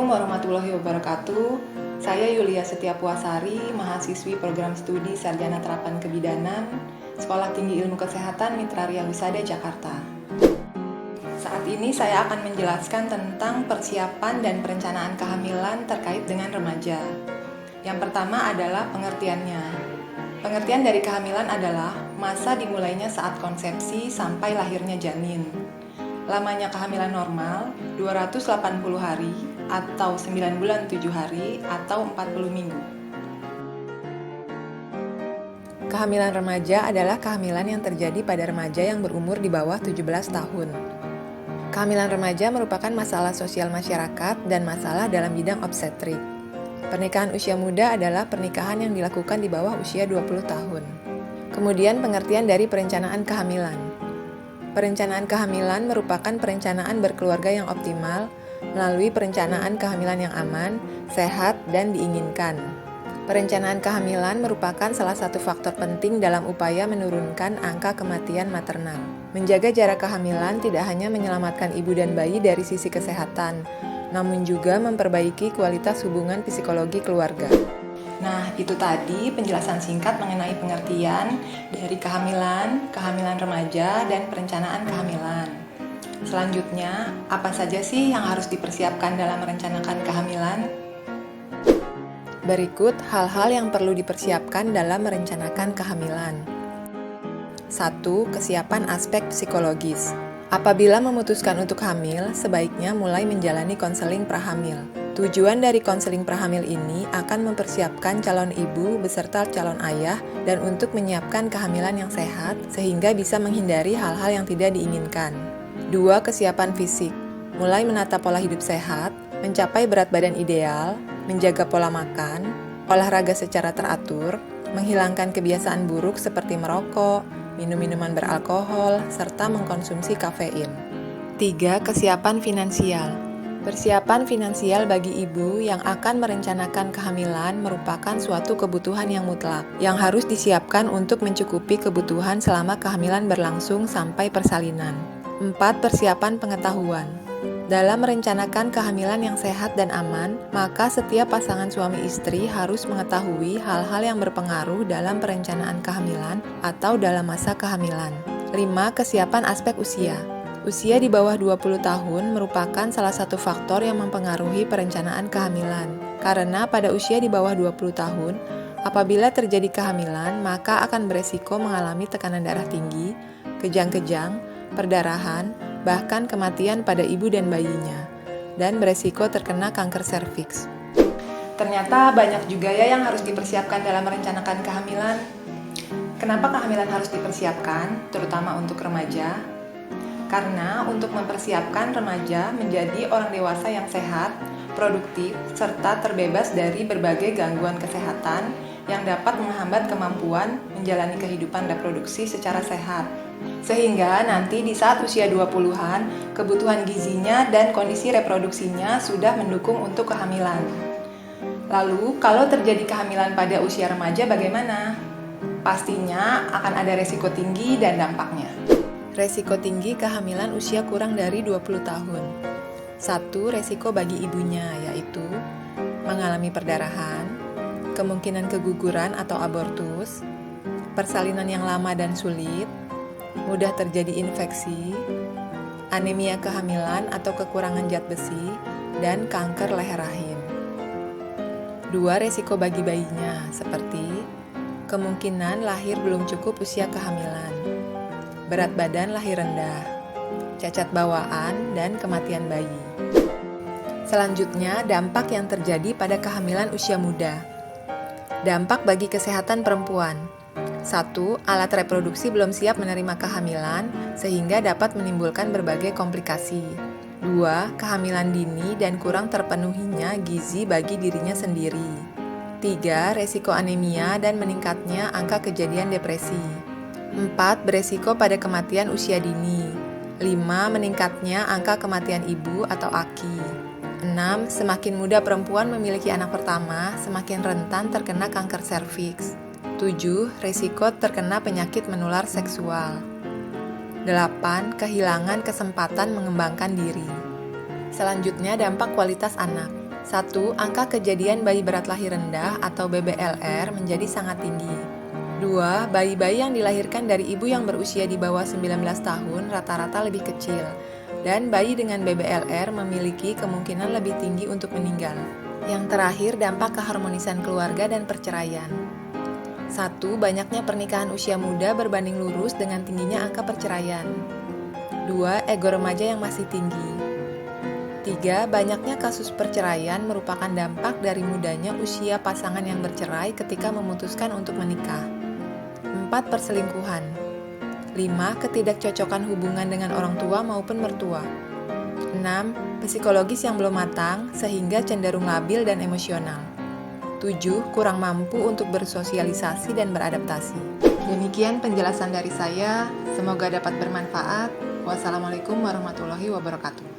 Assalamualaikum warahmatullahi wabarakatuh. Saya Yulia Setiapuasari, mahasiswi program studi Sarjana Terapan Kebidanan, Sekolah Tinggi Ilmu Kesehatan Mitra Ria Wisada Jakarta. Saat ini saya akan menjelaskan tentang persiapan dan perencanaan kehamilan terkait dengan remaja. Yang pertama adalah pengertiannya. Pengertian dari kehamilan adalah masa dimulainya saat konsepsi sampai lahirnya janin. Lamanya kehamilan normal 280 hari atau 9 bulan 7 hari atau 40 minggu. Kehamilan remaja adalah kehamilan yang terjadi pada remaja yang berumur di bawah 17 tahun. Kehamilan remaja merupakan masalah sosial masyarakat dan masalah dalam bidang obstetrik. Pernikahan usia muda adalah pernikahan yang dilakukan di bawah usia 20 tahun. Kemudian pengertian dari perencanaan kehamilan. Perencanaan kehamilan merupakan perencanaan berkeluarga yang optimal melalui perencanaan kehamilan yang aman, sehat, dan diinginkan. Perencanaan kehamilan merupakan salah satu faktor penting dalam upaya menurunkan angka kematian maternal. Menjaga jarak kehamilan tidak hanya menyelamatkan ibu dan bayi dari sisi kesehatan, namun juga memperbaiki kualitas hubungan psikologi keluarga. Nah, itu tadi penjelasan singkat mengenai pengertian dari kehamilan, kehamilan remaja, dan perencanaan kehamilan. Selanjutnya, apa saja sih yang harus dipersiapkan dalam merencanakan kehamilan? Berikut hal-hal yang perlu dipersiapkan dalam merencanakan kehamilan. 1. Kesiapan aspek psikologis. Apabila memutuskan untuk hamil, sebaiknya mulai menjalani konseling prahamil. Tujuan dari konseling prahamil ini akan mempersiapkan calon ibu beserta calon ayah dan untuk menyiapkan kehamilan yang sehat sehingga bisa menghindari hal-hal yang tidak diinginkan. 2. Kesiapan fisik. Mulai menata pola hidup sehat, mencapai berat badan ideal, menjaga pola makan, olahraga secara teratur, menghilangkan kebiasaan buruk seperti merokok, minum minuman beralkohol, serta mengkonsumsi kafein. 3. Kesiapan finansial. Persiapan finansial bagi ibu yang akan merencanakan kehamilan merupakan suatu kebutuhan yang mutlak, yang harus disiapkan untuk mencukupi kebutuhan selama kehamilan berlangsung sampai persalinan. 4. Persiapan pengetahuan. Dalam merencanakan kehamilan yang sehat dan aman, maka setiap pasangan suami istri harus mengetahui hal-hal yang berpengaruh dalam perencanaan kehamilan atau dalam masa kehamilan. 5. Kesiapan aspek usia. Usia di bawah 20 tahun merupakan salah satu faktor yang mempengaruhi perencanaan kehamilan. Karena pada usia di bawah 20 tahun, apabila terjadi kehamilan, maka akan beresiko mengalami tekanan darah tinggi, kejang-kejang, perdarahan, bahkan kematian pada ibu dan bayinya, dan beresiko terkena kanker serviks. Ternyata banyak juga ya yang harus dipersiapkan dalam merencanakan kehamilan. Kenapa kehamilan harus dipersiapkan, terutama untuk remaja? Karena untuk mempersiapkan remaja menjadi orang dewasa yang sehat, produktif, serta terbebas dari berbagai gangguan kesehatan yang dapat menghambat kemampuan menjalani kehidupan reproduksi secara sehat. Sehingga nanti di saat usia 20-an, kebutuhan gizinya dan kondisi reproduksinya sudah mendukung untuk kehamilan. Lalu, kalau terjadi kehamilan pada usia remaja bagaimana? Pastinya akan ada resiko tinggi dan dampaknya. Resiko tinggi kehamilan usia kurang dari 20 tahun. 1. Resiko bagi ibunya, yaitu mengalami perdarahan, kemungkinan keguguran atau abortus, persalinan yang lama dan sulit, mudah terjadi infeksi, anemia kehamilan atau kekurangan zat besi, dan kanker leher rahim. 2. Resiko bagi bayinya, seperti kemungkinan lahir belum cukup usia kehamilan, berat badan lahir rendah, cacat bawaan, dan kematian bayi. Selanjutnya, dampak yang terjadi pada kehamilan usia muda. Dampak bagi kesehatan perempuan. 1. Alat reproduksi belum siap menerima kehamilan, sehingga dapat menimbulkan berbagai komplikasi. 2. Kehamilan dini dan kurang terpenuhinya gizi bagi dirinya sendiri. 3. Resiko anemia dan meningkatnya angka kejadian depresi. 4. Beresiko pada kematian usia dini. 5. Meningkatnya angka kematian ibu atau AKI. 6. Semakin muda perempuan memiliki anak pertama, semakin rentan terkena kanker serviks. 7. Risiko terkena penyakit menular seksual. 8. Kehilangan kesempatan mengembangkan diri. Selanjutnya, dampak kualitas anak. 1. Angka kejadian bayi berat lahir rendah atau BBLR menjadi sangat tinggi. 2. Bayi-bayi yang dilahirkan dari ibu yang berusia di bawah 19 tahun rata-rata lebih kecil, dan bayi dengan BBLR memiliki kemungkinan lebih tinggi untuk meninggal. Yang terakhir, dampak keharmonisan keluarga dan perceraian. 1. Banyaknya pernikahan usia muda berbanding lurus dengan tingginya angka perceraian. 2. Ego remaja yang masih tinggi. 3. Banyaknya kasus perceraian merupakan dampak dari mudanya usia pasangan yang bercerai ketika memutuskan untuk menikah. 4. Perselingkuhan. 5. Ketidakcocokan hubungan dengan orang tua maupun mertua. 6. Psikologis yang belum matang sehingga cenderung labil dan emosional. 7. Kurang mampu untuk bersosialisasi dan beradaptasi. Demikian penjelasan dari saya, semoga dapat bermanfaat. Wassalamualaikum warahmatullahi wabarakatuh.